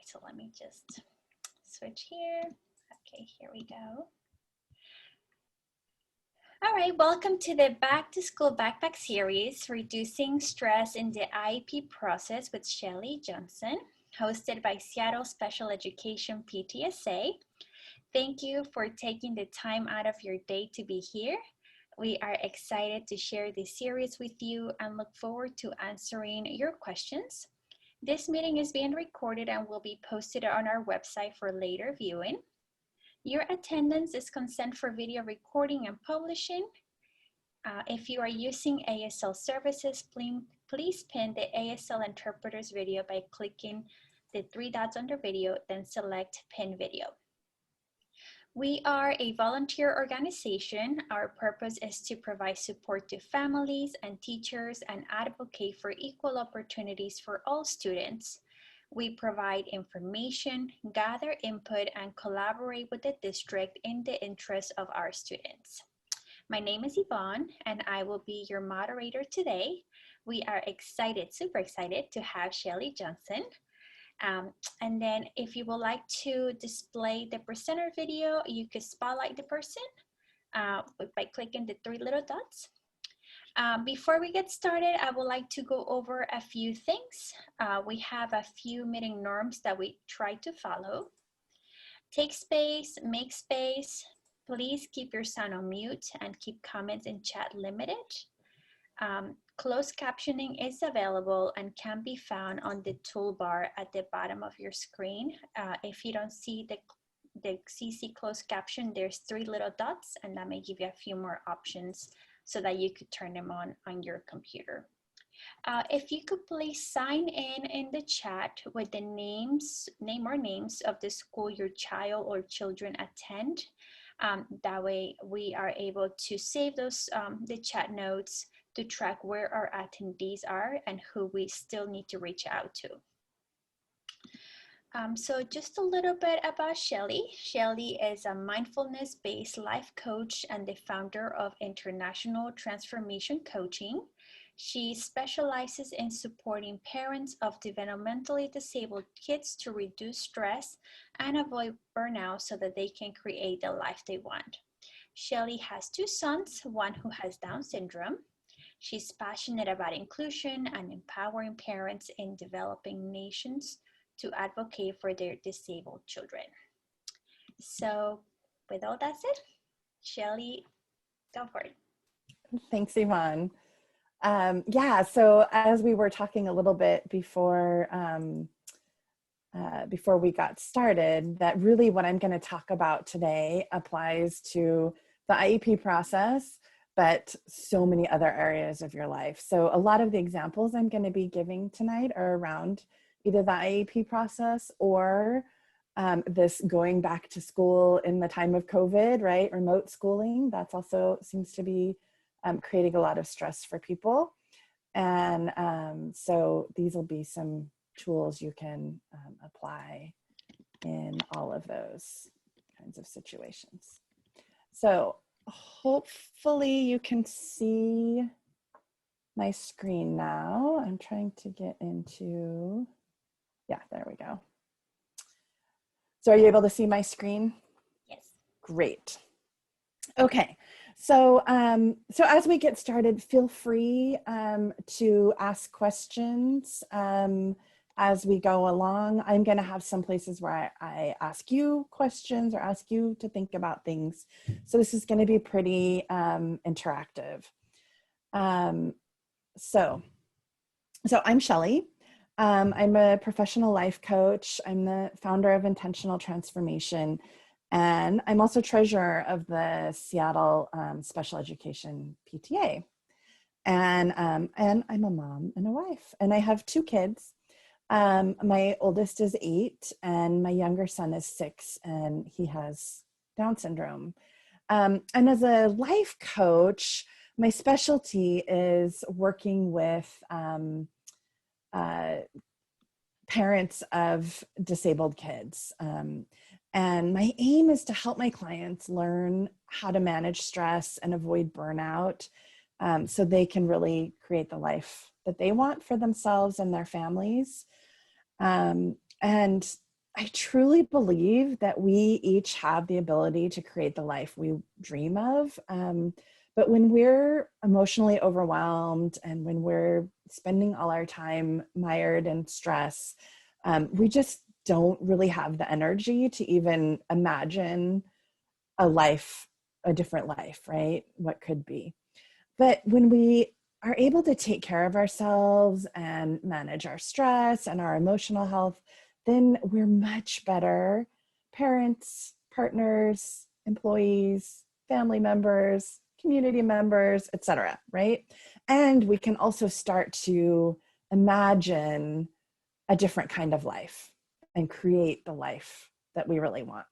so let me just switch here. Okay, here we go. All right, welcome to the Back to School Backpack Series, Reducing Stress in the IEP Process with Shelly Johnson, hosted by Seattle Special Education PTSA. Thank you for taking the time out of your day to be here. We are excited to share this series with you and look forward to answering your questions. This meeting is being recorded and will be posted on our website for later viewing. Your attendance is consent for video recording and publishing. If you are using ASL services, please pin the ASL interpreter's video by clicking the three dots under video, then select pin video. We are a volunteer organization. Our purpose is to provide support to families and teachers and advocate for equal opportunities for all students. We provide information, gather input, and collaborate with the district in the interest of our students. My name is Yvonne, and I will be your moderator today. We are excited, super excited to have Shelly Johnson. And then if you would like to display the presenter video, you could spotlight the person by clicking the three little dots. Before we get started, I would like to go over a few things. We have a few meeting norms that we try to follow. Take space, make space. Please keep your sound on mute and keep comments in chat limited. Closed captioning is available and can be found on the toolbar at the bottom of your screen. If you don't see the CC closed caption, there's three little dots, and that may give you a few more options so that you could turn them on your computer. If you could please sign in the chat with the name or names of the school your child or children attend. That way we are able to save those the chat notes to track where our attendees are and who we still need to reach out to. So just a little bit about Shelly. Shelly is a mindfulness-based life coach and the founder of International Transformation Coaching. She specializes in supporting parents of developmentally disabled kids to reduce stress and avoid burnout so that they can create the life they want. Shelly has two sons, one who has Down syndrome. She's passionate about inclusion and empowering parents in developing nations to advocate for their disabled children. So with all that said, Shelly, go for it. Thanks, Yvonne. Yeah, so as we were talking a little bit before we got started, that really what I'm going to talk about today applies to the IEP process, but so many other areas of your life. So a lot of the examples I'm going to be giving tonight are around either the IEP process or this going back to school in the time of COVID, right? Remote schooling, that's also seems to be creating a lot of stress for people. And so these will be some tools you can apply in all of those kinds of situations. So hopefully you can see my screen now. I'm trying to get into, yeah, there we go. So are you able to see my screen? Yes. Great. Okay. So, so as we get started, feel free to ask questions as we go along. I'm going to have some places where I ask you questions or ask you to think about things. So this is going to be pretty interactive. So I'm Shelly. I'm a professional life coach. I'm the founder of Intentional Transformation. And I'm also treasurer of the Seattle Special Education PTA. And I'm a mom and a wife. And I have two kids. My oldest is 8 and my younger son is 6 and he has Down syndrome. And as a life coach, my specialty is working with parents of disabled kids. And my aim is to help my clients learn how to manage stress and avoid burnout so they can really create the life that they want for themselves and their families. And I truly believe that we each have the ability to create the life we dream of. But when we're emotionally overwhelmed and when we're spending all our time mired in stress, we just don't really have the energy to even imagine a life, a different life, right? What could be. But when we are able to take care of ourselves and manage our stress and our emotional health, then we're much better parents, partners, employees, family members, community members, etc., right? And we can also start to imagine a different kind of life and create the life that we really want.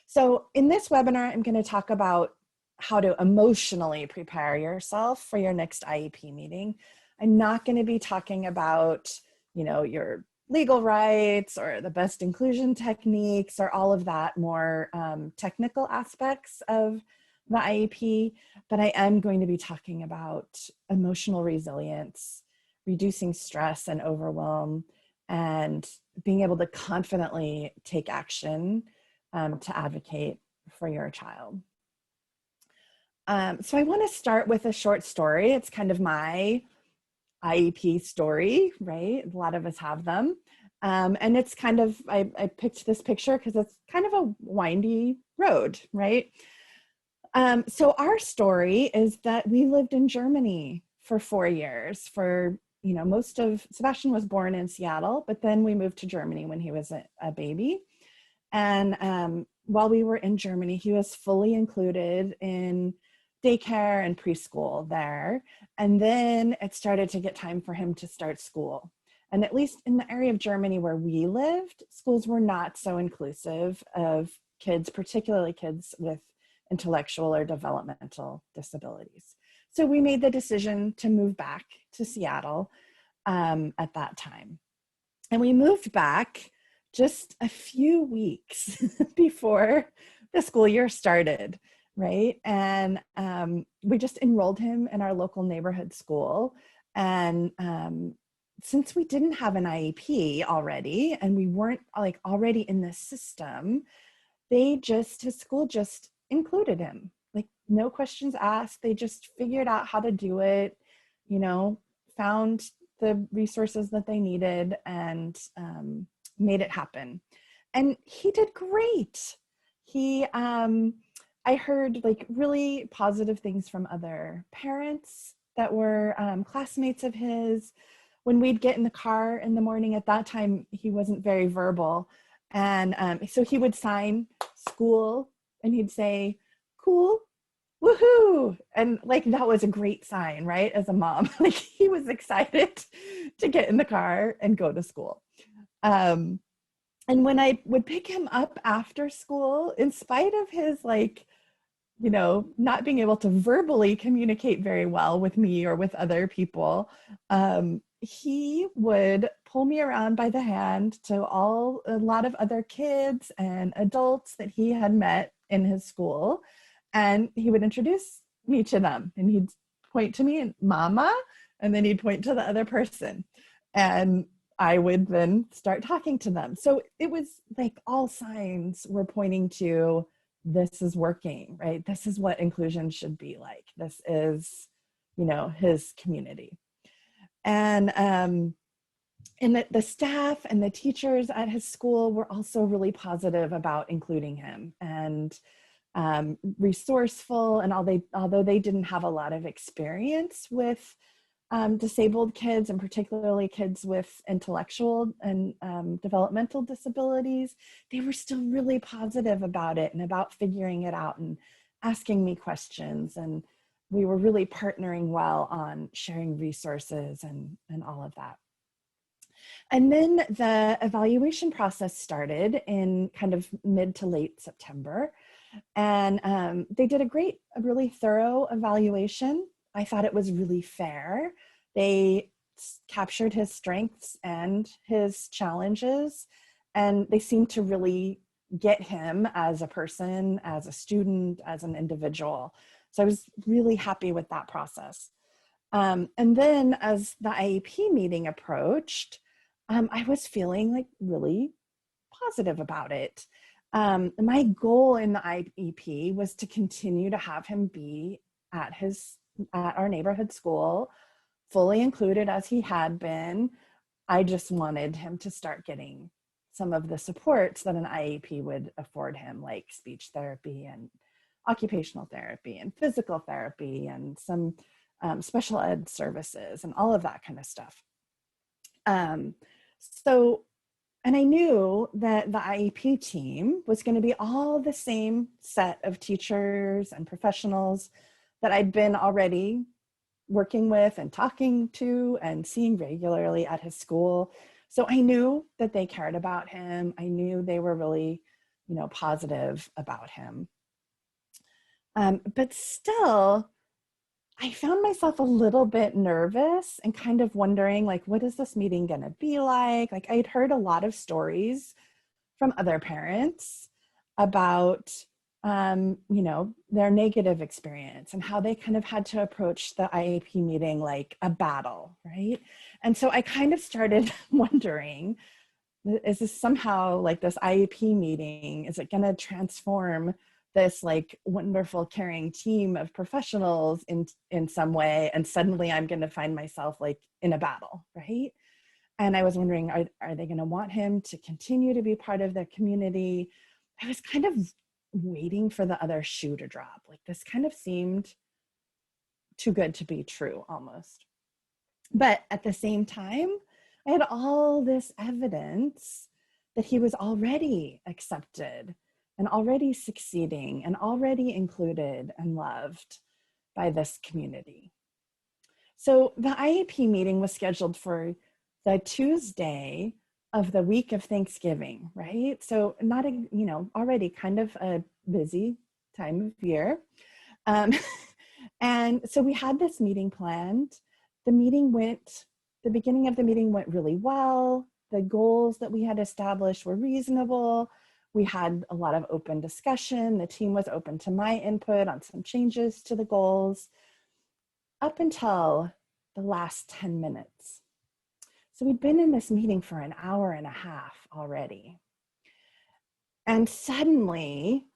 So in this webinar, I'm going to talk about how to emotionally prepare yourself for your next IEP meeting. I'm not going to be talking about, your legal rights or the best inclusion techniques or all of that more technical aspects of the IEP, but I am going to be talking about emotional resilience, reducing stress and overwhelm, and being able to confidently take action to advocate for your child. So I want to start with a short story. It's kind of my IEP story, right? A lot of us have them. And it's kind of, I picked this picture because it's kind of a windy road, right? So our story is that we lived in Germany for 4 years. Sebastian was born in Seattle, but then we moved to Germany when he was a baby. And while we were in Germany, he was fully included in daycare and preschool there. And then it started to get time for him to start school. And at least in the area of Germany where we lived, schools were not so inclusive of kids, particularly kids with intellectual or developmental disabilities. So we made the decision to move back to Seattle at that time. And we moved back just a few weeks before the school year started, right? And we just enrolled him in our local neighborhood school. And since we didn't have an IEP already, and we weren't like already in the system, his school just included him, like no questions asked. They just figured out how to do it, found the resources that they needed and made it happen. And he did great. I heard like really positive things from other parents that were classmates of his. When we'd get in the car in the morning, at that time, he wasn't very verbal. And so he would sign school and he'd say, cool, woohoo. And like, that was a great sign, right? As a mom, like he was excited to get in the car and go to school. And when I would pick him up after school, in spite of his not being able to verbally communicate very well with me or with other people, he would pull me around by the hand to a lot of other kids and adults that he had met in his school. And he would introduce me to them and he'd point to me and mama, and then he'd point to the other person. And I would then start talking to them. So it was like all signs were pointing to this is working, right? This is what inclusion should be like. This is, his community. And the staff and the teachers at his school were also really positive about including him and resourceful. And although they didn't have a lot of experience with disabled kids, and particularly kids with intellectual and developmental disabilities, they were still really positive about it and about figuring it out and asking me questions. And we were really partnering well on sharing resources and all of that. And then the evaluation process started in kind of mid to late September. And they did a really thorough evaluation. I thought it was really fair. They captured his strengths and his challenges, and they seemed to really get him as a person, as a student, as an individual. So I was really happy with that process. And then as the IEP meeting approached, I was feeling like really positive about it. My goal in the IEP was to continue to have him be at our neighborhood school, fully included as he had been. I just wanted him to start getting some of the supports that an IEP would afford him, like speech therapy and occupational therapy and physical therapy and some special ed services and all of that kind of stuff. So, and I knew that the IEP team was going to be all the same set of teachers and professionals that I'd been already working with and talking to and seeing regularly at his school. So I knew that they cared about him. I knew they were really, positive about him. But still, I found myself a little bit nervous and kind of wondering, like, what is this meeting going to be like? Like, I'd heard a lot of stories from other parents about, their negative experience and how they kind of had to approach the IEP meeting like a battle, right? And so I kind of started wondering, is this somehow like this IEP meeting, is it going to transform this like wonderful caring team of professionals in some way, and suddenly I'm going to find myself like in a battle, right? And I was wondering, are they going to want him to continue to be part of the community? I was kind of waiting for the other shoe to drop. Like, this kind of seemed too good to be true almost. But at the same time, I had all this evidence that he was already accepted and already succeeding and already included and loved by this community. So the IEP meeting was scheduled for the Tuesday of the week of Thanksgiving, right? So not, already kind of a busy time of year. And so we had this meeting planned. The beginning of the meeting went really well. The goals that we had established were reasonable. We had a lot of open discussion. The team was open to my input on some changes to the goals up until the last 10 minutes. So we'd been in this meeting for an hour and a half already. And suddenly,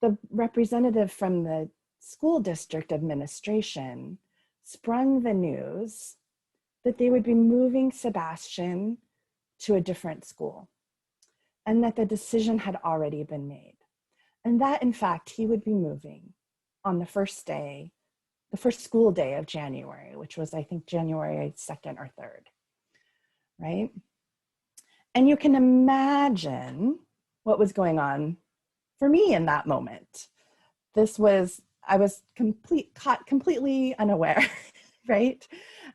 the representative from the school district administration sprung the news that they would be moving Sebastian to a different school, and that the decision had already been made. And that, in fact, he would be moving on the first school day of January, which was, I think, January 2nd or 3rd, right? And you can imagine what was going for me in that moment. I was caught completely unaware, right?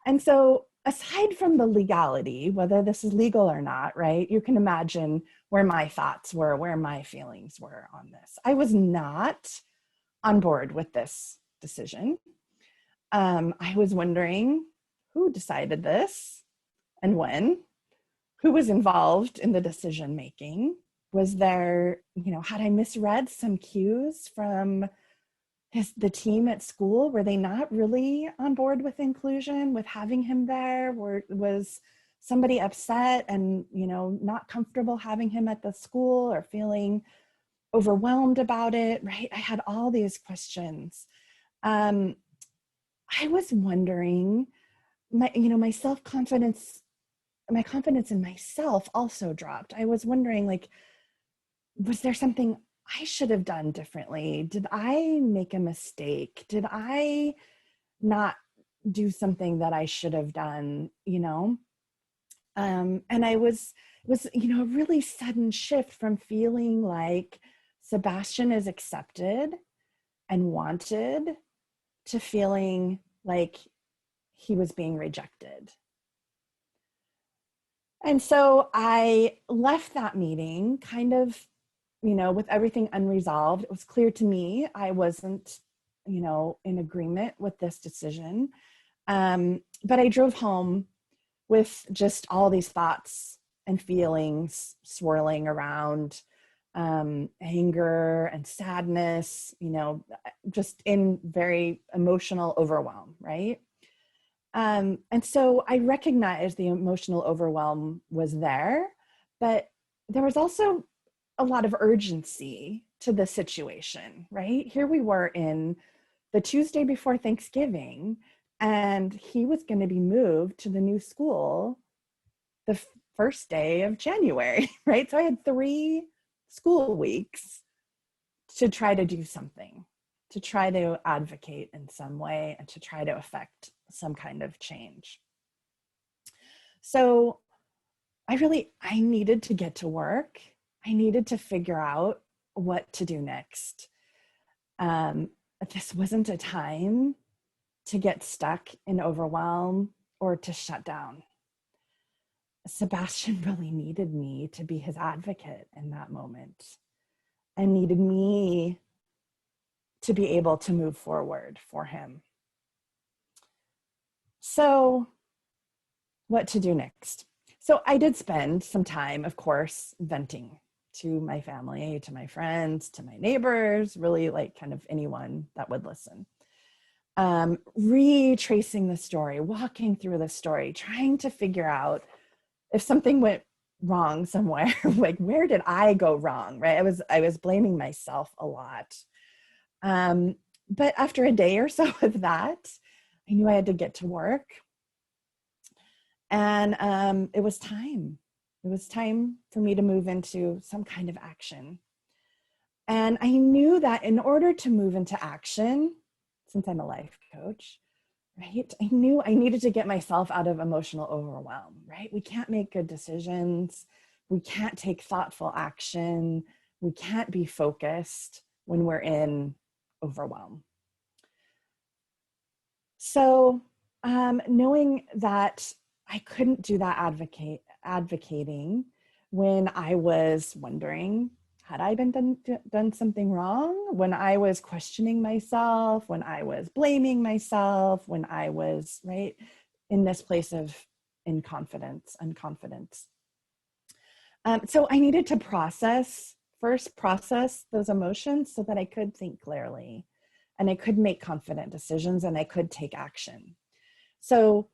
And so aside from the legality, whether this is legal or not, right, you can imagine where my thoughts were, where my feelings were on this. I was not on board with this decision. I was wondering who decided this and when, who was involved in the decision making. Was there, had I misread some cues from the team at school? Were they not really on board with inclusion, with having him there? Was somebody upset and, not comfortable having him at the school, or feeling overwhelmed about it, right? I had all these questions. I was wondering, my self-confidence, my confidence in myself also dropped. I was wondering, like, was there something I should have done differently? Did I make a mistake? Did I not do something that I should have done, And it was, a really sudden shift from feeling like Sebastian is accepted and wanted to feeling like he was being rejected. And so I left that meeting kind of, with everything unresolved. It was clear to me I wasn't, in agreement with this decision. But I drove home with just all these thoughts and feelings swirling around, anger and sadness, just in very emotional overwhelm, right? And so I recognized the emotional overwhelm was there, but there was also a lot of urgency to the situation, right? Here we were in the Tuesday before Thanksgiving, and he was going to be moved to the new school the first day of January, right? So I had 3 school weeks to try to do something, to try to advocate in some way, and to try to affect some kind of change. So I needed to get to work. I needed to figure out what to do next. This wasn't a time to get stuck in overwhelm or to shut down. Sebastian really needed me to be his advocate in that moment and needed me to be able to move forward for him. So, what to do next? So, I did spend some time, of course, venting to my family, to my friends, to my neighbors, really like kind of anyone that would listen. Retracing the story, walking through the story, trying to figure out if something went wrong somewhere, like where did I go wrong, right? I was blaming myself a lot. But after a day or so of that, I knew I had to get to work. And it was time. It was time for me to move into some kind of action. And I knew that in order to move into action, since I'm a life coach, right, I knew I needed to get myself out of emotional overwhelm, right? We can't make good decisions. We can't take thoughtful action. We can't be focused when we're in overwhelm. So knowing that I couldn't do that advocating when I was wondering, had I been done something wrong? When I was questioning myself, when I was blaming myself, when I was right in this place of unconfidence. So I needed to process those emotions so that I could think clearly and I could make confident decisions and I could take action. So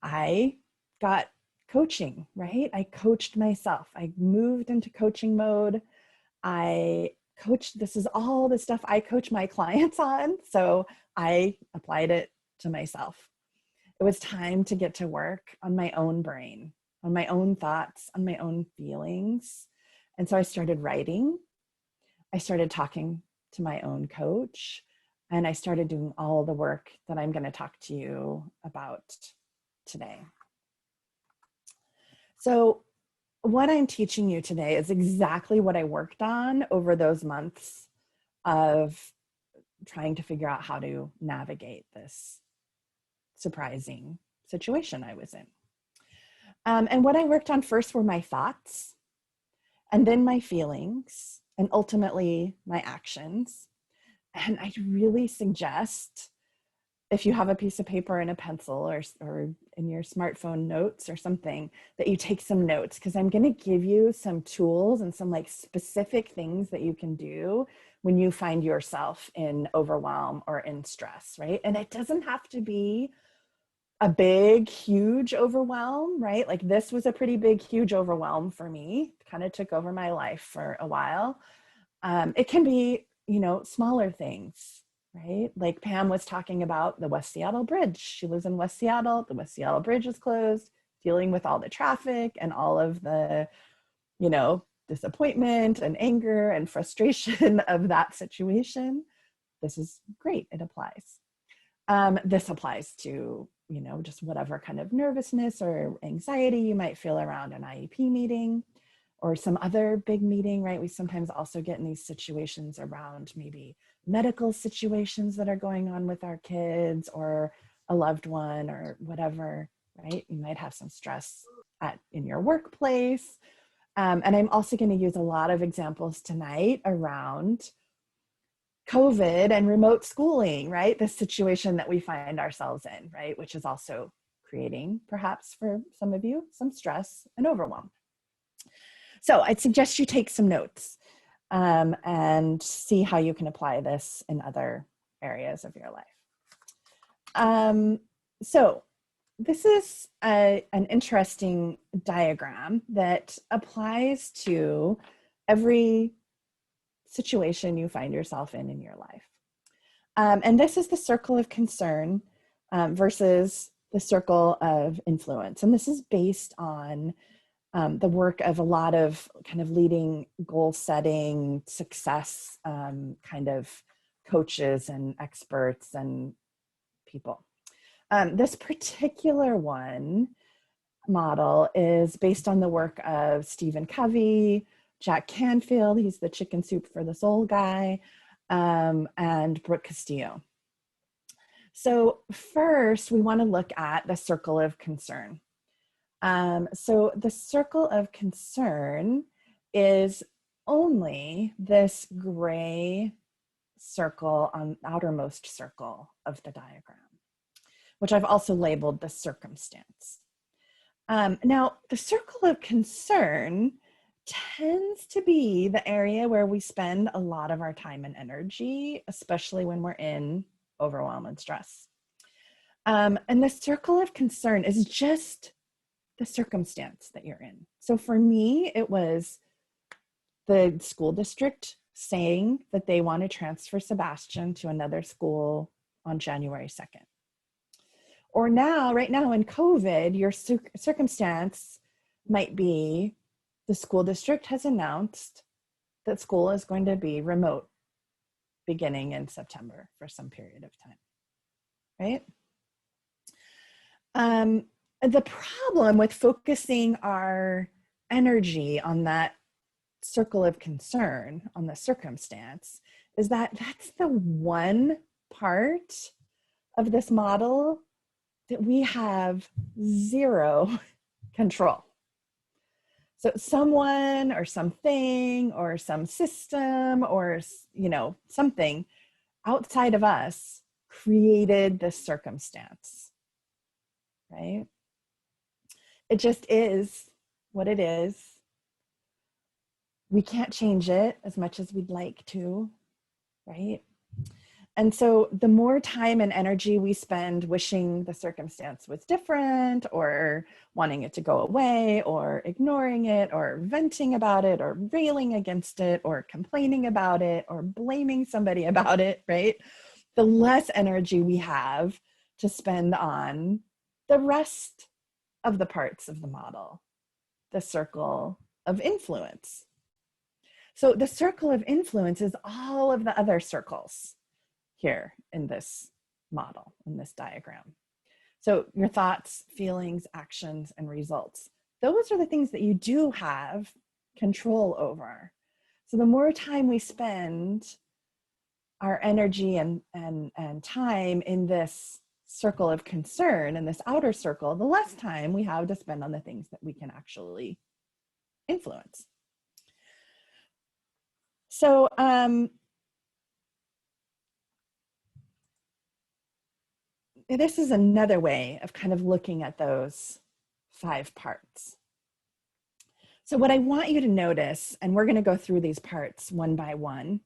I got coaching, right? I coached myself. I moved into coaching mode. This is all the stuff I coach my clients on. So I applied it to myself. It was time to get to work on my own brain, on my own thoughts, on my own feelings. And so I started writing. I started talking to my own coach, and I started doing all the work that I'm going to talk to you about today. So what I'm teaching you today is exactly what I worked on over those months of trying to figure out how to navigate this surprising situation I was in. And what I worked on first were my thoughts, and then my feelings, and ultimately my actions. And I really suggest, if you have a piece of paper and a pencil or in your smartphone notes or something, that you take some notes, because I'm going to give you some tools and some like specific things that you can do when you find yourself in overwhelm or in stress, right? And it doesn't have to be a big, huge overwhelm, right? Like this was a pretty big, huge overwhelm for me, kind of took over my life for a while. It can be, smaller things, right? Like Pam was talking about the West Seattle Bridge. She lives in West Seattle. The West Seattle Bridge is closed, dealing with all the traffic and all of the, disappointment and anger and frustration of that situation. This is great. It applies. This applies to, just whatever kind of nervousness or anxiety you might feel around an IEP meeting or some other big meeting, right? We sometimes also get in these situations around maybe medical situations that are going on with our kids or a loved one or whatever, right? You might have some stress in your workplace. And I'm also going to use a lot of examples tonight around COVID and remote schooling, right? The situation that we find ourselves in, right? Which is also creating, perhaps for some of you, some stress and overwhelm. So I'd suggest you take some notes and see how you can apply this in other areas of your life. So this is an interesting diagram that applies to every situation you find yourself in your life. And this is the circle of concern versus the circle of influence. And this is based on the work of a lot of kind of leading goal setting, success kind of coaches and experts and people. This particular model is based on the work of Stephen Covey, Jack Canfield, he's the chicken soup for the soul guy, and Brooke Castillo. So first, we want to look at the circle of concern. So the circle of concern is only this gray circle on the outermost circle of the diagram, which I've also labeled the circumstance. Now, the circle of concern tends to be the area where we spend a lot of our time and energy, especially when we're in overwhelm and stress. And the circle of concern is just the circumstance that you're in. So for me, it was the school district saying that they want to transfer Sebastian to another school on January 2nd. Or now, right now in COVID, your circumstance might be the school district has announced that school is going to be remote beginning in September for some period of time, right? The problem with focusing our energy on that circle of concern, on the circumstance, is that that's the one part of this model that we have zero control. So someone or something or some system or, something outside of us created this circumstance, right? It just is what it is. We can't change it as much as we'd like to, right? And so the more time and energy we spend wishing the circumstance was different or wanting it to go away or ignoring it or venting about it or railing against it or complaining about it or blaming somebody about it, right? The less energy we have to spend on the rest of the parts of the model, the circle of influence. So the circle of influence is all of the other circles here in this model, in this diagram. So your thoughts, feelings, actions, and results. Those are the things that you do have control over. So the more time we spend our energy and time in this circle of concern, in this outer circle, the less time we have to spend on the things that we can actually influence. So this is another way of kind of looking at those 5 parts. So what I want you to notice, and we're going to go through these parts one by one,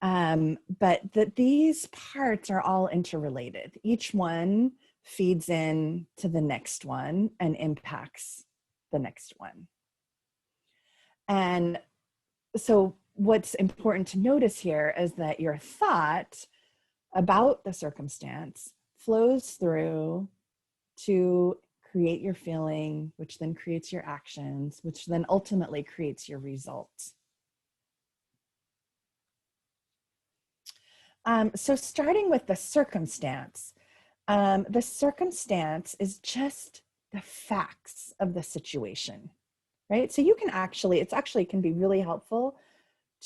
but that these parts are all interrelated. Each one feeds in to the next one and impacts the next one. And so what's important to notice here is that your thought about the circumstance flows through to create your feeling, which then creates your actions, which then ultimately creates your results. So starting with the circumstance is just the facts of the situation, right? So you can it can be really helpful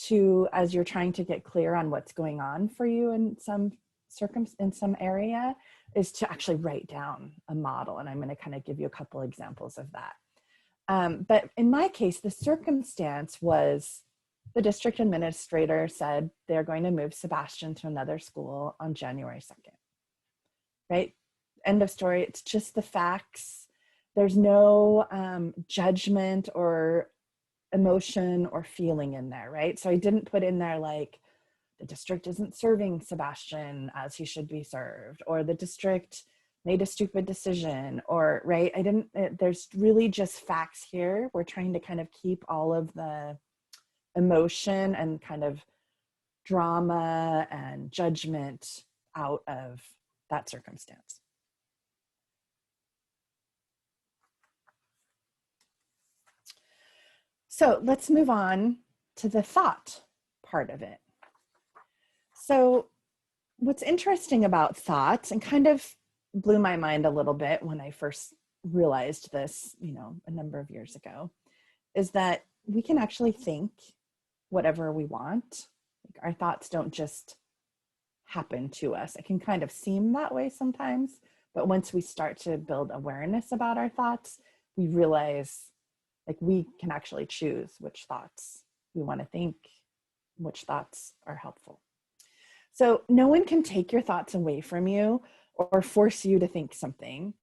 to, as you're trying to get clear on what's going on for you in some area, is to actually write down a model. And I'm going to kind of give you a couple examples of that. But in my case, the circumstance was the district administrator said they're going to move Sebastian to another school on January 2nd, right? End of story. It's just the facts. There's no judgment or emotion or feeling in there, right? So I didn't put in there like, the district isn't serving Sebastian as he should be served, or the district made a stupid decision, or, right, there's really just facts here. We're trying to kind of keep all of the emotion and kind of drama and judgment out of that circumstance. So let's move on to the thought part of it. So what's interesting about thoughts, and kind of blew my mind a little bit when I first realized this, a number of years ago, is that we can actually think whatever we want. Like, our thoughts don't just happen to us. It can kind of seem that way sometimes, but once we start to build awareness about our thoughts, we realize, like, we can actually choose which thoughts we want to think, which thoughts are helpful. So no one can take your thoughts away from you or force you to think something.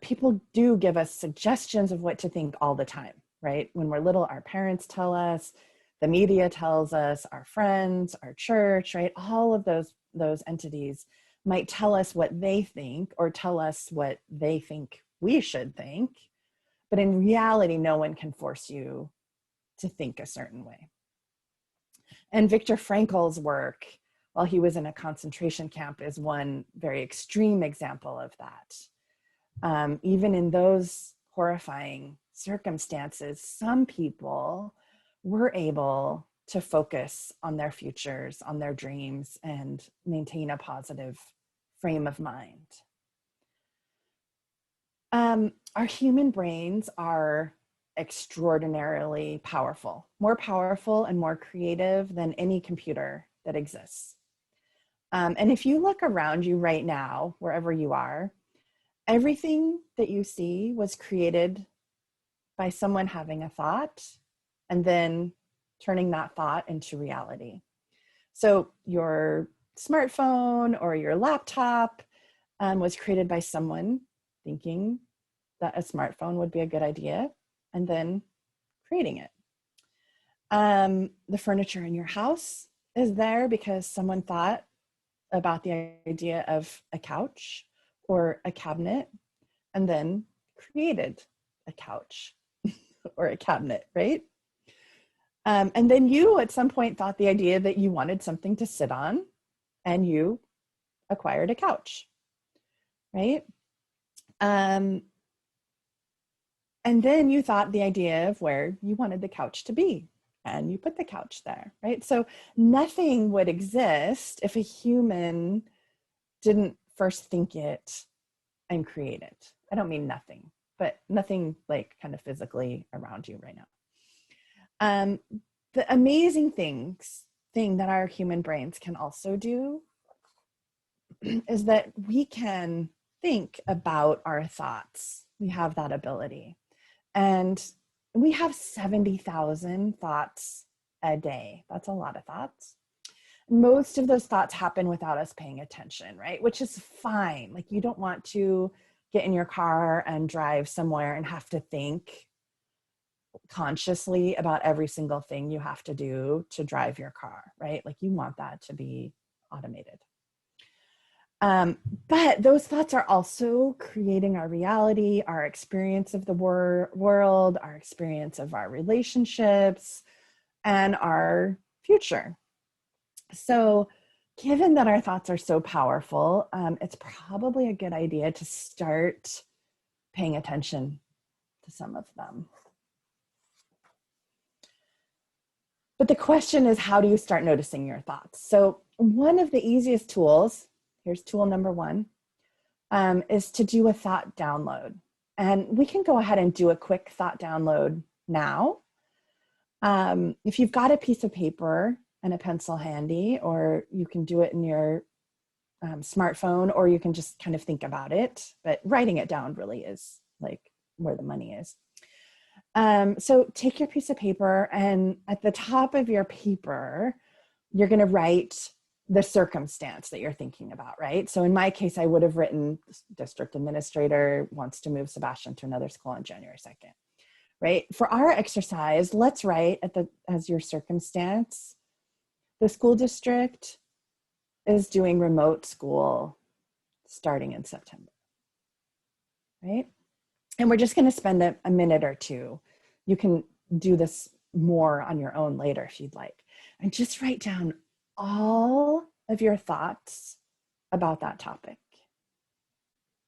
People do give us suggestions of what to think all the time, right? When we're little, our parents tell us, the media tells us, our friends, our church, right? All of those entities might tell us what they think or tell us what they think we should think. But in reality, no one can force you to think a certain way. And Viktor Frankl's work while he was in a concentration camp is one very extreme example of that. Even in those horrifying circumstances, some people were able to focus on their futures, on their dreams, and maintain a positive frame of mind. Our human brains are extraordinarily powerful, more powerful and more creative than any computer that exists. And if you look around you right now, wherever you are, everything that you see was created by someone having a thought and then turning that thought into reality. So your smartphone or your laptop was created by someone thinking that a smartphone would be a good idea and then creating it. The furniture in your house is there because someone thought about the idea of a couch or a cabinet and then created a couch or a cabinet, right? And then you at some point thought the idea that you wanted something to sit on and you acquired a couch, right? And then you thought the idea of where you wanted the couch to be and you put the couch there, right? So nothing would exist if a human didn't first think it and create it. I don't mean nothing, but nothing like kind of physically around you right now. The amazing thing that our human brains can also do is that we can think about our thoughts. We have that ability. And we have 70,000 thoughts a day. That's a lot of thoughts. Most of those thoughts happen without us paying attention, right? Which is fine. Like, you don't want to get in your car and drive somewhere and have to think consciously about every single thing you have to do to drive your car, right? Like, you want that to be automated. But those thoughts are also creating our reality, our experience of the world, our experience of our relationships, and our future. So given that our thoughts are so powerful, it's probably a good idea to start paying attention to some of them. But the question is, how do you start noticing your thoughts? So one of the easiest tools, here's tool number one, is to do a thought download. And we can go ahead and do a quick thought download now. If you've got a piece of paper and a pencil handy, or you can do it in your smartphone, or you can just kind of think about it, but writing it down really is like where the money is. So take your piece of paper, and at the top of your paper, you're going to write the circumstance that you're thinking about, right? So in my case, I would have written district administrator wants to move Sebastian to another school on January 2nd, right? For our exercise, let's write as your circumstance, the school district is doing remote school starting in September. right? And we're just going to spend a minute or two. You can do this more on your own later if you'd like. And just write down all of your thoughts about that topic,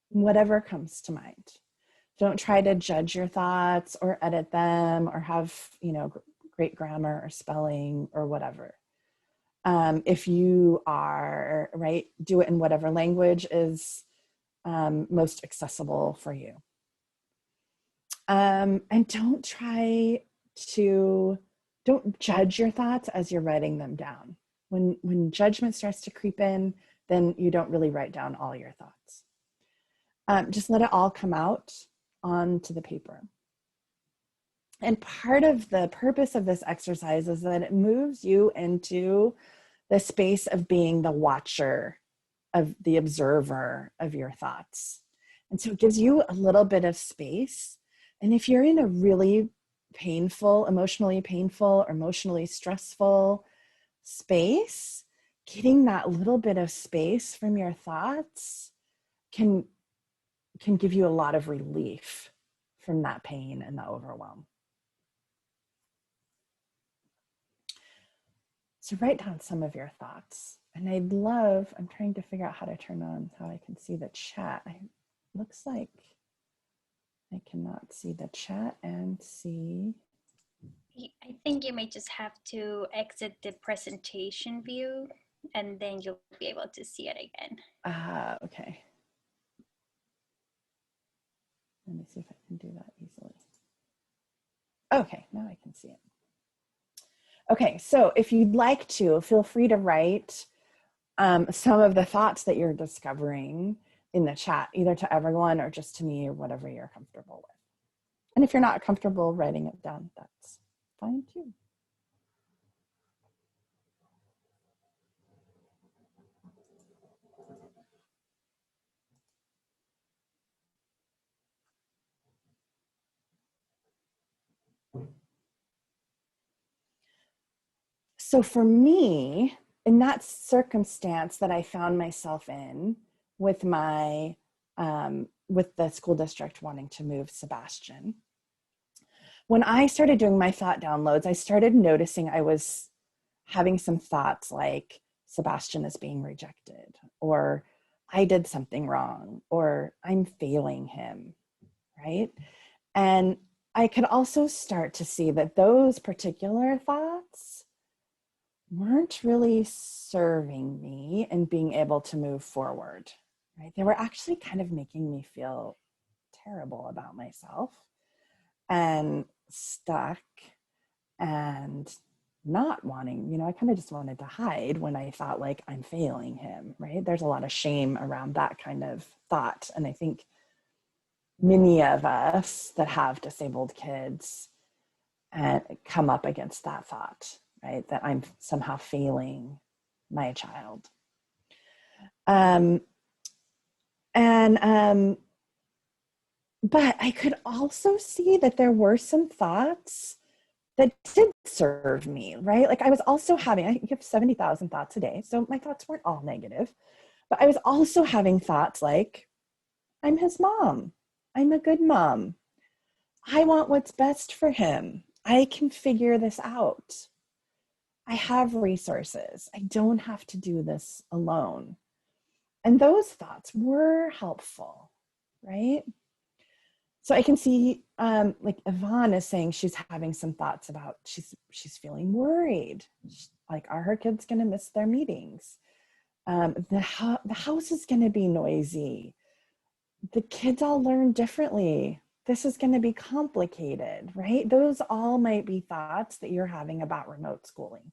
whatever comes to mind. Don't try to judge your thoughts or edit them or have, great grammar or spelling or whatever. If you are, right, do it in whatever language is most accessible for you. And don't judge your thoughts as you're writing them down. When judgment starts to creep in, then you don't really write down all your thoughts. Just let it all come out onto the paper. And part of the purpose of this exercise is that it moves you into the space of being the watcher, of the observer of your thoughts. And so it gives you a little bit of space. And if you're in a really emotionally painful, or emotionally stressful space, getting that little bit of space from your thoughts can give you a lot of relief from that pain and the overwhelm. So write down some of your thoughts. And I'm trying to figure out how to turn on how I can see the chat. Looks like I cannot see the chat and see. I think you may just have to exit the presentation view and then you'll be able to see it again. Okay. Let me see if I can do that easily. Okay, now I can see it. Okay, so if you'd like to, feel free to write some of the thoughts that you're discovering in the chat, either to everyone or just to me or whatever you're comfortable with. And if you're not comfortable writing it down, that's fine too. So for me, in that circumstance that I found myself in with with the school district wanting to move Sebastian, when I started doing my thought downloads, I started noticing I was having some thoughts like Sebastian is being rejected, or I did something wrong, or I'm failing him, right? And I could also start to see that those particular thoughts weren't really serving me in being able to move forward, right? They were actually kind of making me feel terrible about myself and stuck and not wanting, I kind of just wanted to hide when I thought like I'm failing him, right? There's a lot of shame around that kind of thought. And I think many of us that have disabled kids come up against that thought, right? That I'm somehow failing my child. But I could also see that there were some thoughts that did serve me, right? Like I was also I have 70,000 thoughts a day. So my thoughts weren't all negative, but I was also having thoughts like, I'm his mom. I'm a good mom. I want what's best for him. I can figure this out. I have resources. I don't have to do this alone. And those thoughts were helpful, right? So I can see like Yvonne is saying she's having some thoughts about she's feeling worried. Like, are her kids going to miss their meetings? The house is going to be noisy. The kids all learn differently. This is going to be complicated, right? Those all might be thoughts that you're having about remote schooling.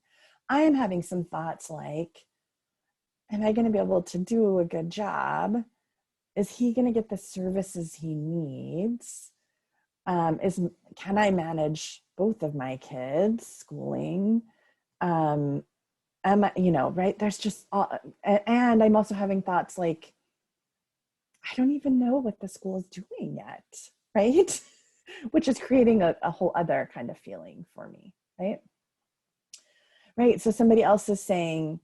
I'm having some thoughts like, am I going to be able to do a good job? Is he going to get the services he needs? Can I manage both of my kids' schooling? Am I, right? There's just, and I'm also having thoughts like, I don't even know what the school is doing yet, right? Which is creating a whole other kind of feeling for me, right? Right. So somebody else is saying,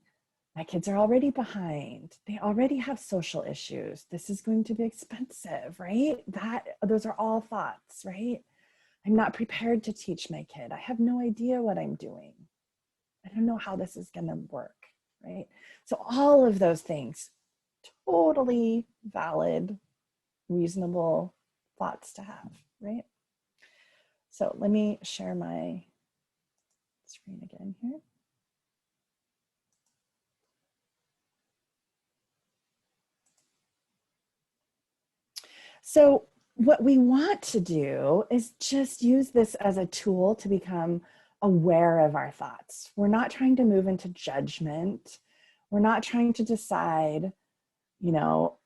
My kids are already behind. They already have social issues. This is going to be expensive, right? Those are all thoughts, right? I'm not prepared to teach my kid. I have no idea what I'm doing. I don't know how this is going to work, right? So all of those things, totally valid, reasonable thoughts to have, right? So let me share my screen again here. So what we want to do is just use this as a tool to become aware of our thoughts. We're not trying to move into judgment. We're not trying to decide,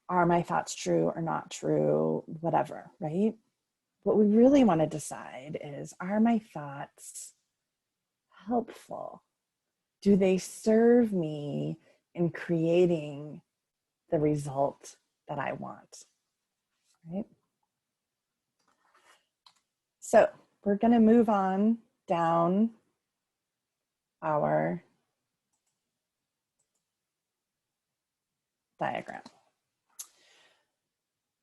are my thoughts true or not true, whatever, right? What we really want to decide is, are my thoughts helpful? Do they serve me in creating the result that I want, right? So we're going to move on down our diagram.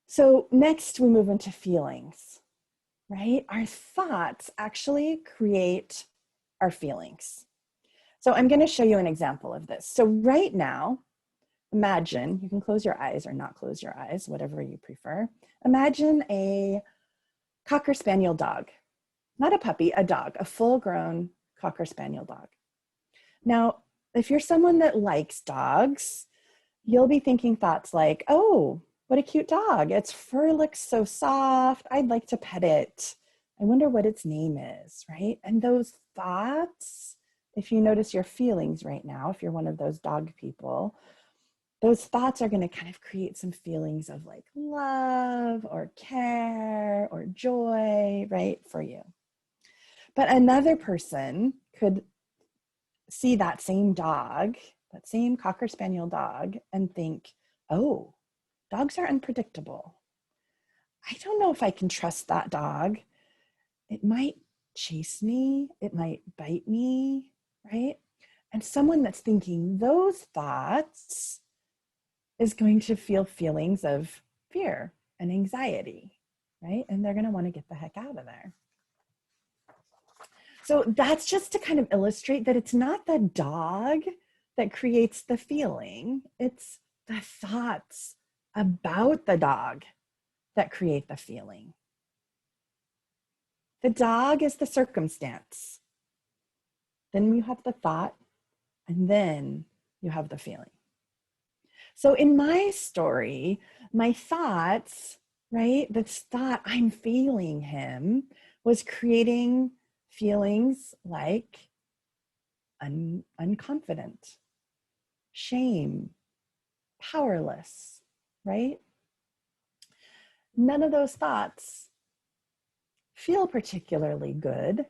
So next we move into feelings, right? Our thoughts actually create our feelings. So I'm going to show you an example of this. So right now, imagine, you can close your eyes or not close your eyes, whatever you prefer. Imagine a Cocker Spaniel dog, not a puppy, a dog, a full-grown Cocker Spaniel dog. Now, if you're someone that likes dogs, you'll be thinking thoughts like, oh, what a cute dog. Its fur looks so soft. I'd like to pet it. I wonder what its name is, right? And those thoughts, if you notice your feelings right now, if you're one of those dog people, those thoughts are going to kind of create some feelings of like love or care or joy, right, for you. But another person could see that same dog, that same Cocker Spaniel dog, and think, oh, dogs are unpredictable. I don't know if I can trust that dog. It might chase me. It might bite me, right? And someone that's thinking those thoughts is going to feel feelings of fear and anxiety, right? And they're going to want to get the heck out of there. So that's just to kind of illustrate that it's not the dog that creates the feeling, it's the thoughts about the dog that create the feeling. The dog is the circumstance. Then you have the thought, and then you have the feeling. So in my story, my thoughts, right, this thought, I'm feeling him, was creating feelings like unconfident, shame, powerless, right? None of those thoughts feel particularly good,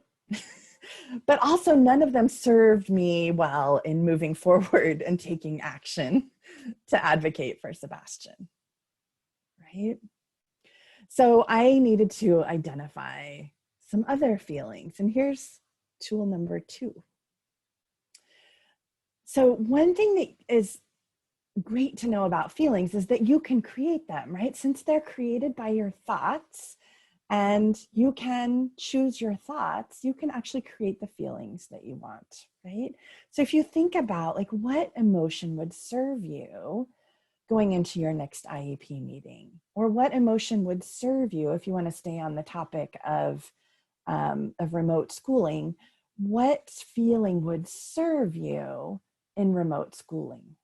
but also none of them served me well in moving forward and taking action to advocate for Sebastian, right? So I needed to identify some other feelings. And here's tool number 2. So one thing that is great to know about feelings is that you can create them, right? Since they're created by your thoughts and you can choose your thoughts, you can actually create the feelings that you want, right? So if you think about like what emotion would serve you going into your next IEP meeting, or what emotion would serve you if you want to stay on the topic of remote schooling, what feeling would serve you in remote schooling,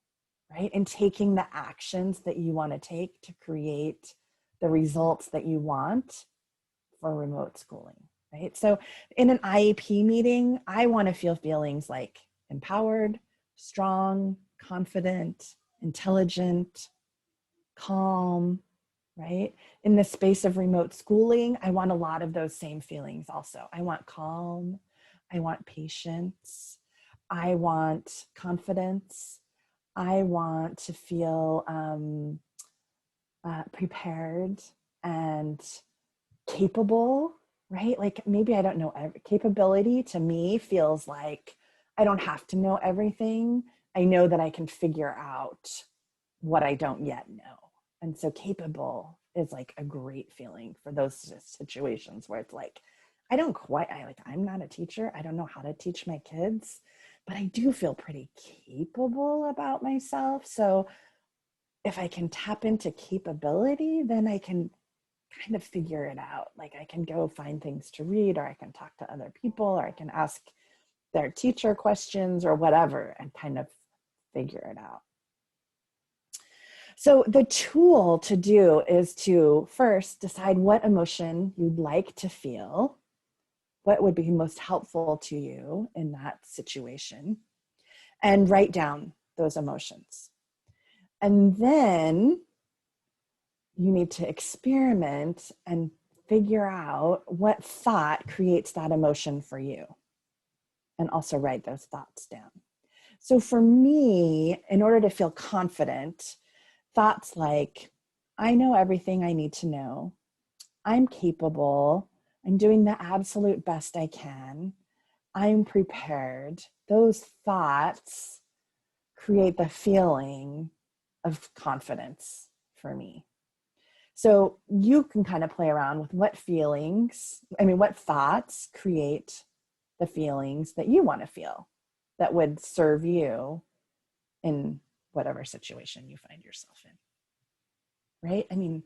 right? And taking the actions that you want to take to create the results that you want for remote schooling, right? So in an IEP meeting, I want to feel feelings like empowered, strong, confident, intelligent, calm, right? In the space of remote schooling, I want a lot of those same feelings also. I want calm, I want patience, I want confidence, I want to feel prepared and capable, right? Like maybe I don't know, capability to me feels like I don't have to know everything. I know that I can figure out what I don't yet know. And so capable is like a great feeling for those situations where it's like, I'm not a teacher. I don't know how to teach my kids, but I do feel pretty capable about myself. So if I can tap into capability, then I can kind of figure it out. Like I can go find things to read, or I can talk to other people, or I can ask their teacher questions or whatever and kind of figure it out. So the tool to do is to first decide what emotion you'd like to feel, what would be most helpful to you in that situation, and write down those emotions. And then you need to experiment and figure out what thought creates that emotion for you, and also write those thoughts down. So for me, in order to feel confident, thoughts like, I know everything I need to know, I'm capable, I'm doing the absolute best I can, I'm prepared, those thoughts create the feeling of confidence for me. So you can kind of play around with what thoughts create the feelings that you want to feel that would serve you in whatever situation you find yourself in, right? I mean,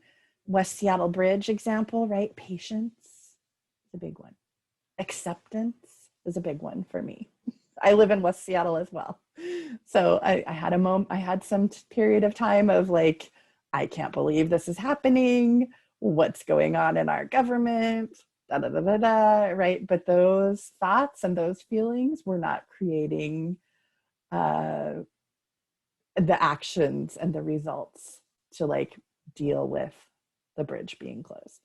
West Seattle Bridge example, right? Patience is a big one. Acceptance is a big one for me. I live in West Seattle as well. So I had some period of time of like, I can't believe this is happening. What's going on in our government? Da, da, da, da, da, right? But those thoughts and those feelings were not creating the actions and the results to like deal with the bridge being closed.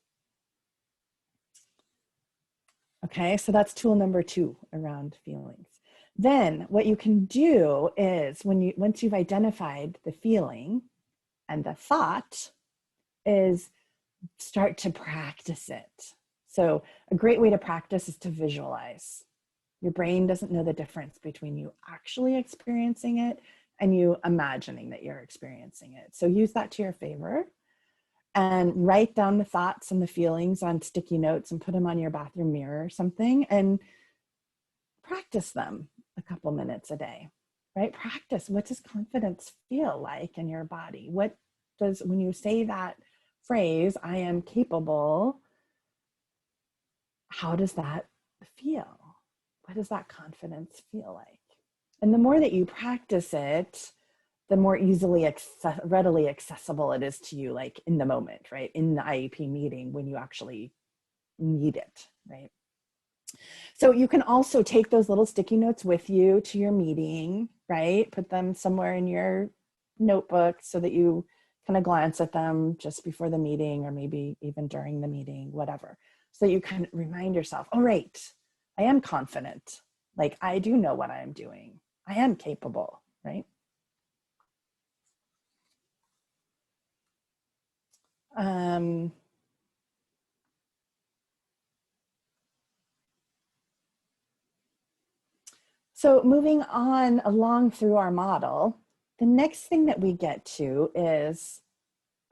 Okay, so that's tool number 2 around feelings. Then what you can do is once you've identified the feeling and the thought, is start to practice it. So a great way to practice is to visualize. Your brain doesn't know the difference between you actually experiencing it and you imagining that you're experiencing it. So use that to your favor and write down the thoughts and the feelings on sticky notes and put them on your bathroom mirror or something, and practice them a couple minutes a day, right? Practice. What does confidence feel like in your body? When you say that phrase, I am capable, how does that feel? What does that confidence feel like? And the more that you practice it, the more readily accessible it is to you, like in the moment, right? In the IEP meeting when you actually need it, right? So you can also take those little sticky notes with you to your meeting, right? Put them somewhere in your notebook so that you kind of glance at them just before the meeting or maybe even during the meeting, whatever. So you can remind yourself, oh, right, I am confident. Like I do know what I'm doing. I am capable, right? So moving on along through our model, the next thing that we get to is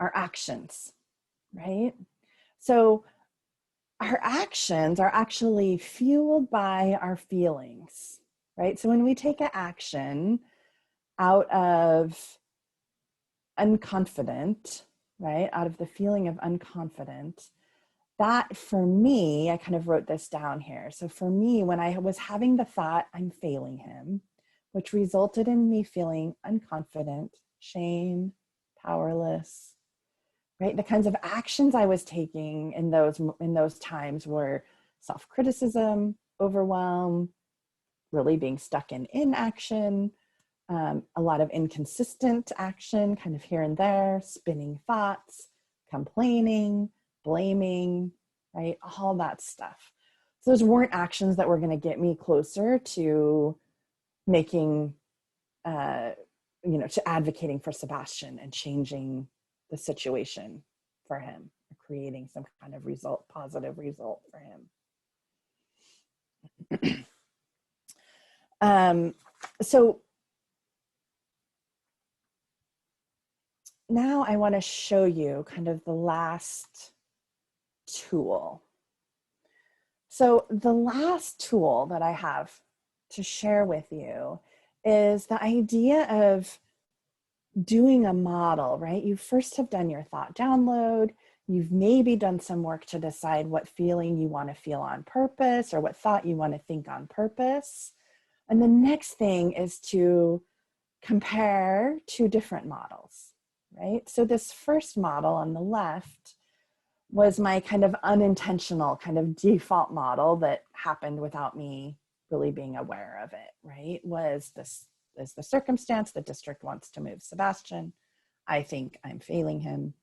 our actions, right? So our actions are actually fueled by our feelings, right? So when we take an action out of unconfident, right? Out of the feeling of unconfident, that for me, I kind of wrote this down here. So for me, when I was having the thought, I'm failing him, which resulted in me feeling unconfident, shame, powerless, right? The kinds of actions I was taking in those times were self-criticism, overwhelm, really being stuck in inaction, a lot of inconsistent action, kind of here and there, spinning thoughts, complaining, blaming, right? All that stuff. So those weren't actions that were going to get me closer to making, to advocating for Sebastian and changing the situation for him, creating some kind of positive result for him. So now I want to show you kind of the last tool. So the last tool that I have to share with you is the idea of doing a model, right? You first have done your thought download. You've maybe done some work to decide what feeling you want to feel on purpose or what thought you want to think on purpose. And the next thing is to compare two different models, right? So this first model on the left was my kind of unintentional kind of default model that happened without me really being aware of it, right? Was this is the circumstance, the district wants to move Sebastian. I think I'm failing him.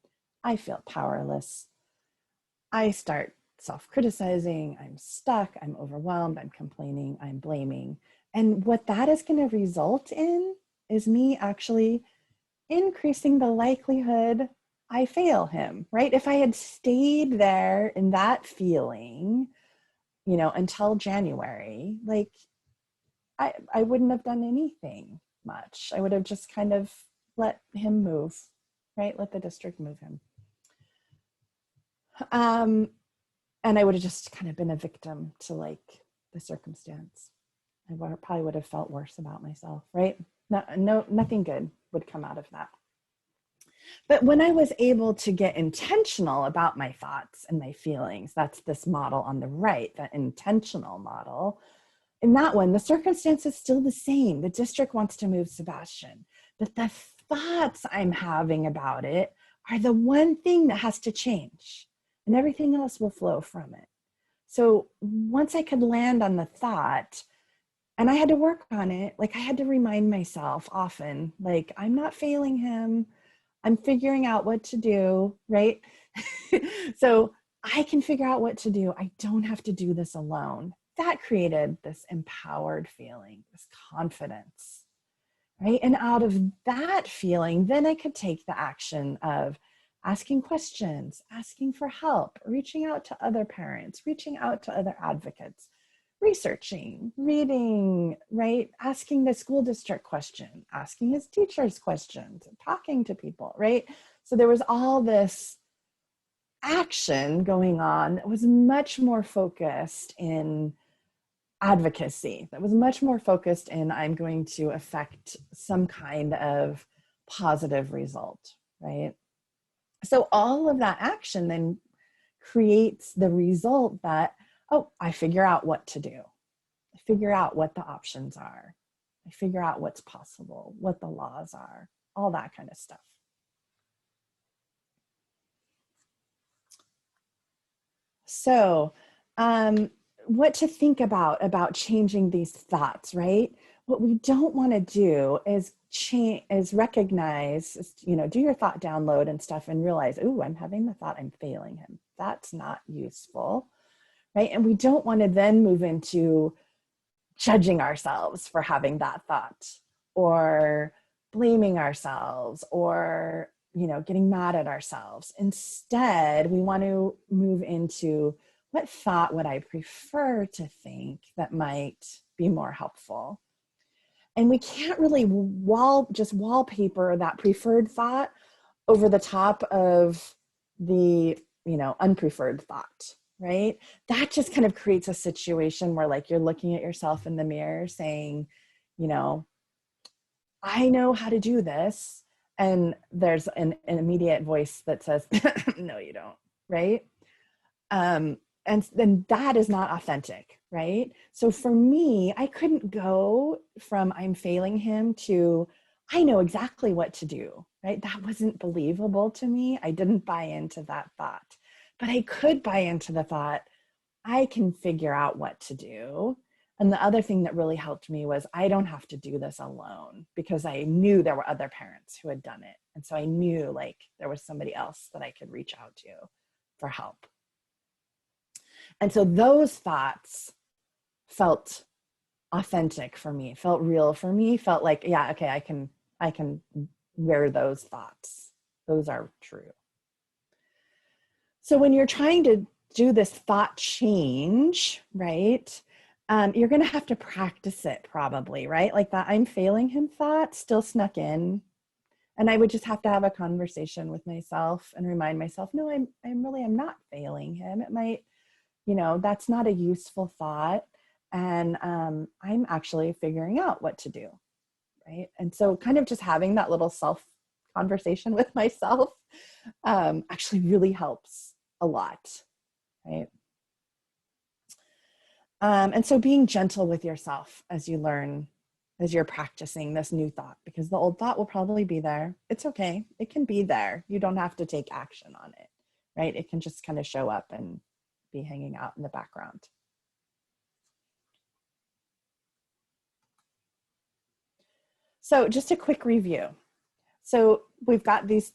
I feel powerless. I start self-criticizing. I'm stuck. I'm overwhelmed. I'm complaining. I'm blaming. And what that is going to result in is me actually increasing the likelihood I fail him, right? If I had stayed there in that feeling, until January, like I wouldn't have done anything much. I would have just kind of let him move, right? Let the district move him. And I would have just kind of been a victim to like the circumstance. I probably would have felt worse about myself, right? Nothing good would come out of that. But when I was able to get intentional about my thoughts and my feelings, that's this model on the right, that intentional model. In that one, the circumstance is still the same. The district wants to move Sebastian, but the thoughts I'm having about it are the one thing that has to change, and everything else will flow from it. So once I could land on the thought, and I had to work on it, like I had to remind myself often, like I'm not failing him. I'm figuring out what to do, right? So I can figure out what to do. I don't have to do this alone. That created this empowered feeling, this confidence, right? And out of that feeling, then I could take the action of asking questions, asking for help, reaching out to other parents, reaching out to other advocates, researching, reading, right? Asking the school district question, asking his teachers questions, talking to people, right? So there was all this action going on that was much more focused in advocacy, that was much more focused in I'm going to affect some kind of positive result, right? So all of that action then creates the result that, oh, I figure out what to do. I figure out what the options are. I figure out what's possible, what the laws are, all that kind of stuff. So what to think about changing these thoughts, right? What we don't want to do is recognize, do your thought download and stuff and realize, oh, I'm having the thought I'm failing him. That's not useful, right? And we don't want to then move into judging ourselves for having that thought or blaming ourselves or, getting mad at ourselves. Instead, we want to move into what thought would I prefer to think that might be more helpful? And we can't really wallpaper that preferred thought over the top of the, unpreferred thought, right? That just kind of creates a situation where like you're looking at yourself in the mirror saying, I know how to do this. And there's an immediate voice that says, no, you don't, right? And then that is not authentic, right? So for me, I couldn't go from I'm failing him to I know exactly what to do, right? That wasn't believable to me. I didn't buy into that thought, but I could buy into the thought, I can figure out what to do. And the other thing that really helped me was I don't have to do this alone because I knew there were other parents who had done it. And so I knew like there was somebody else that I could reach out to for help. And so those thoughts felt authentic for me, felt real for me, felt like, yeah, okay, I can wear those thoughts. Those are true. So when you're trying to do this thought change, right, you're going to have to practice it probably, right? Like that I'm failing him thought still snuck in And I would just have to have a conversation with myself and remind myself, no, I'm not failing him. It might, that's not a useful thought. And I'm actually figuring out what to do. Right. And so kind of just having that little self conversation with myself actually really helps a lot. Right. And so being gentle with yourself as you learn, as you're practicing this new thought, because the old thought will probably be there. It's okay. It can be there. You don't have to take action on it, right? It can just kind of show up and be hanging out in the background. So just a quick review. So we've got this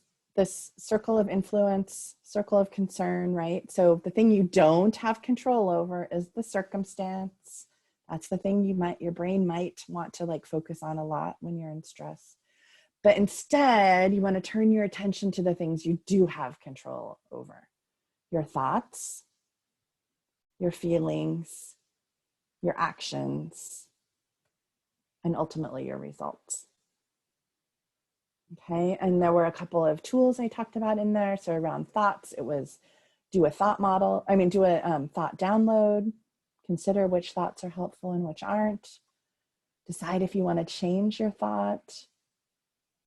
circle of influence, circle of concern, right? So the thing you don't have control over is the circumstance. That's the thing your brain might want to like focus on a lot when you're in stress. But instead, you want to turn your attention to the things you do have control over. Your thoughts, your feelings, your actions, and ultimately your results. Okay, and there were a couple of tools I talked about in there. So around thoughts, it was do a thought thought download, consider which thoughts are helpful and which aren't, decide if you want to change your thought,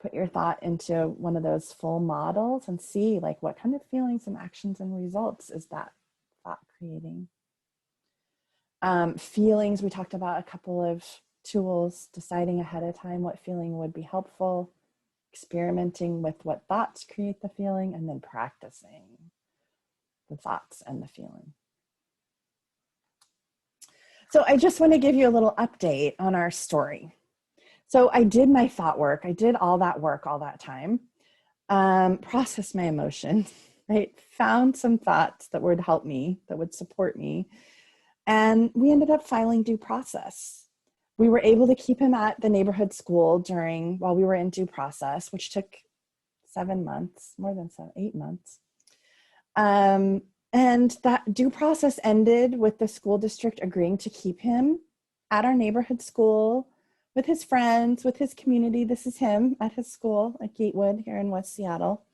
put your thought into one of those full models and see like what kind of feelings and actions and results is that thought creating. Feelings, we talked about a couple of tools, deciding ahead of time what feeling would be helpful, experimenting with what thoughts create the feeling, and then practicing the thoughts and the feeling. So I just want to give you a little update on our story. So I did my thought work. I did all that work all that time, processed my emotions, right? Found some thoughts that would help me, that would support me. And we ended up filing due process. We were able to keep him at the neighborhood school while we were in due process, which took 7 months, more than 8 months. And that due process ended with the school district agreeing to keep him at our neighborhood school with his friends, with his community. This is him at his school at Gatewood here in West Seattle.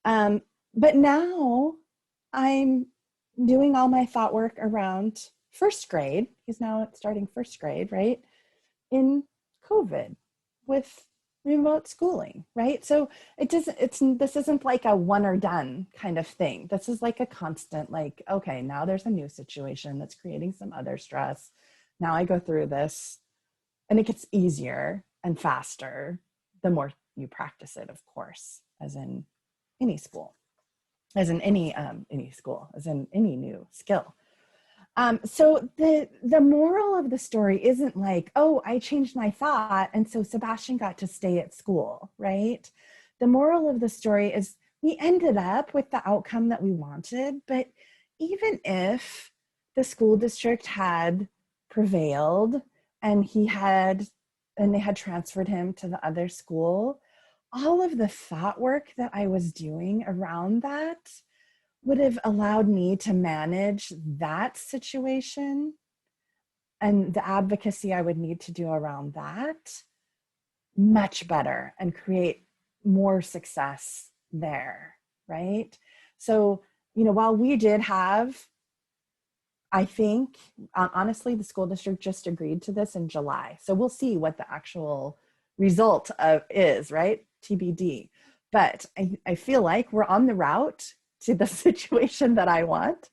But now I'm doing all my thought work around first grade. He's now starting first grade, right? In COVID with remote schooling, right? So this isn't like a one or done kind of thing. This is like a constant, like, okay, now there's a new situation that's creating some other stress. Now I go through this, and it gets easier and faster the more you practice it, of course, as in any school, as in any school, as in any new skill. So the moral of the story isn't like, oh, I changed my thought, and so Sebastian got to stay at school, right? The moral of the story is we ended up with the outcome that we wanted, but even if the school district had prevailed and they had transferred him to the other school, all of the thought work that I was doing around that would have allowed me to manage that situation and the advocacy I would need to do around that much better and create more success there, right? So, while we did have, I think, honestly, the school district just agreed to this in July. So we'll see what the actual result is, right? TBD. But I feel like we're on the route to the situation that I want,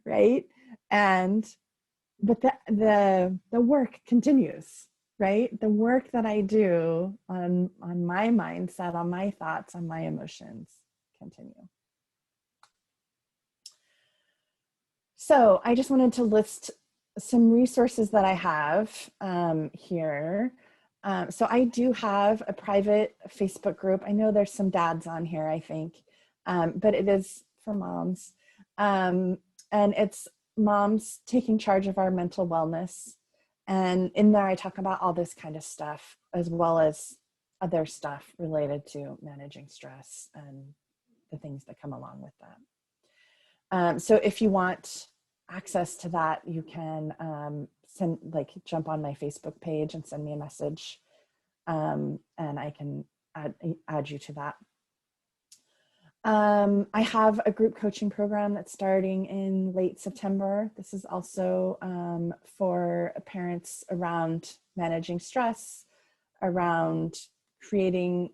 right? But the work continues, right? The work that I do on my mindset, on my thoughts, on my emotions continue. So I just wanted to list some resources that I have here. So I do have a private Facebook group. I know there's some dads on here, I think, but it is for moms. And it's moms taking charge of our mental wellness. And in there, I talk about all this kind of stuff, as well as other stuff related to managing stress and the things that come along with that. So if you want access to that, you can jump on my Facebook page and send me a message. And I can add you to that. I have a group coaching program that's starting in late September. This is also for parents around managing stress, around creating,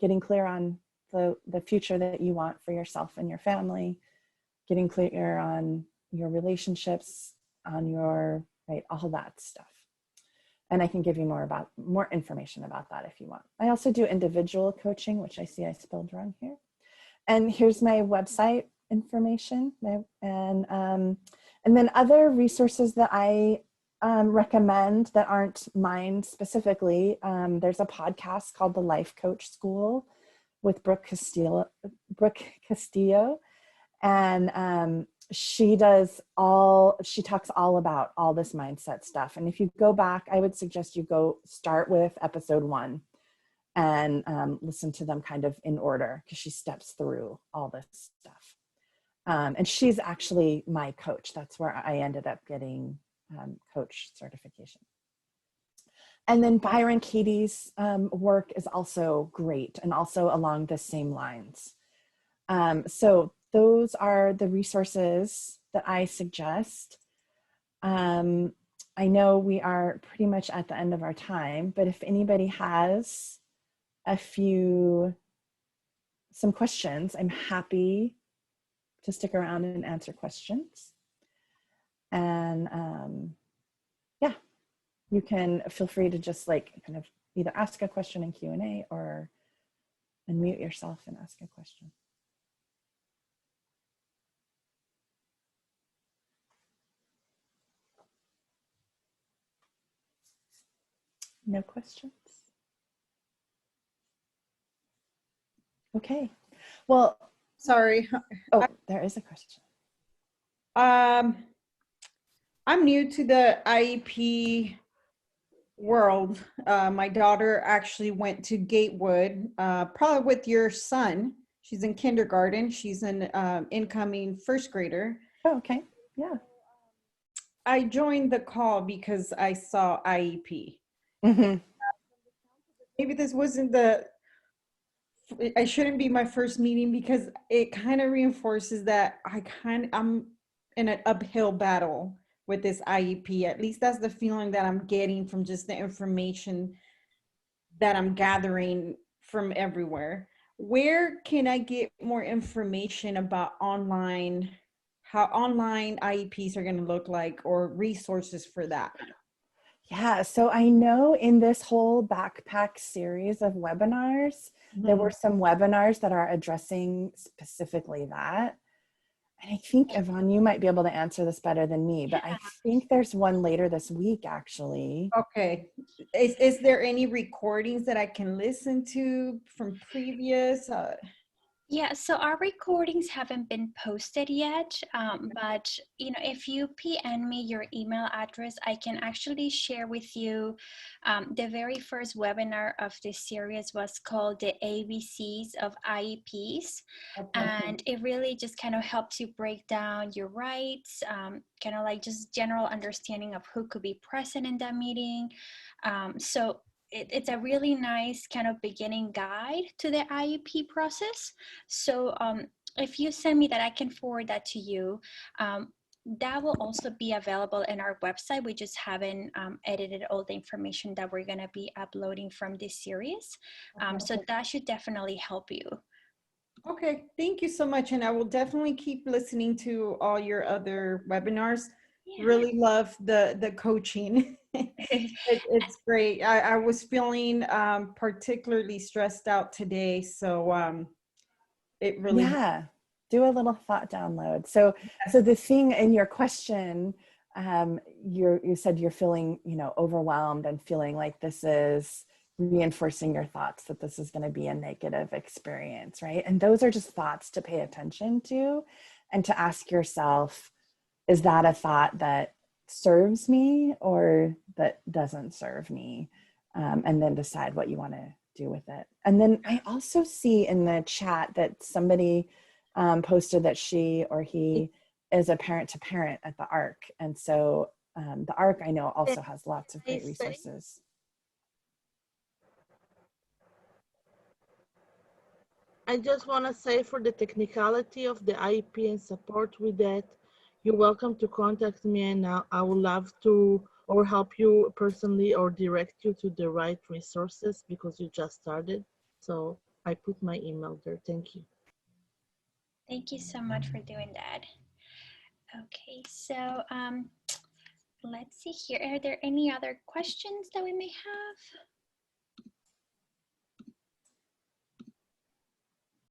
getting clear on the future that you want for yourself and your family, getting clear on your relationships, on your, right, all that stuff. And I can give you more information about that if you want. I also do individual coaching, which I see I spelled wrong here. And here's my website information, and then other resources that I recommend that aren't mine specifically. There's a podcast called The Life Coach School with Brooke Castillo, and she talks all about all this mindset stuff. And if you go back, I would suggest you go start with episode 1 and listen to them kind of in order, because she steps through all this stuff. And she's actually my coach. That's where I ended up getting coach certification. And then Byron Katie's work is also great, and also along the same lines. So those are the resources that I suggest. I know we are pretty much at the end of our time, but if anybody has some questions, I'm happy to stick around and answer questions. And yeah, you can feel free to just kind of either ask a question in Q&A or unmute yourself and ask a question. No questions? Okay. Well, sorry. Oh, there is a question. I'm new to the IEP world. My daughter actually went to Gatewood, probably with your son. She's in kindergarten. She's an incoming first grader. Oh, okay. Yeah. I joined the call because I saw IEP. Mm-hmm. Maybe this wasn't I shouldn't be my first meeting, because it kind of reinforces that I'm in an uphill battle with this IEP. At least that's the feeling that I'm getting from just the information that I'm gathering from everywhere. Where can I get more information about how online IEPs are going to look like, or resources for that? Yeah, so I know in this whole backpack series of webinars, there were some webinars that are addressing specifically that. And I think, Yvonne, you might be able to answer this better than me, but I think there's one later this week, actually. Okay. Is there any recordings that I can listen to from previous? Yeah, so our recordings haven't been posted yet, but if you PM me your email address, I can actually share with you. The very first webinar of this series was called the ABCs of IEPs, and it really just kind of helps you break down your rights, kind of like just general understanding of who could be present in that meeting. So it's a really nice kind of beginning guide to the IEP process. So if you send me that, I can forward that to you. That will also be available in our website. We just haven't edited all the information that we're going to be uploading from this series. So that should definitely help you. Okay, thank you so much. And I will definitely keep listening to all your other webinars. Yeah. Really love the coaching. It's great. I was feeling particularly stressed out today. So it really. Yeah, do a little thought download. So the thing in your question, you said you're feeling, overwhelmed and feeling like this is reinforcing your thoughts that this is going to be a negative experience, right? And those are just thoughts to pay attention to, and to ask yourself, is that a thought that serves me or that doesn't serve me? And then decide what you want to do with it. And then I also see in the chat that somebody posted that she or he is a parent to parent at the ARC. And so the ARC, I know, also has lots of great resources. I just want to say for the technicality of the IEP and support with that, you're welcome to contact me, and I would love to or help you personally or direct you to the right resources because you just started. So I put my email there. Thank you. Thank you so much for doing that. Okay, so let's see here. Are there any other questions that we may have?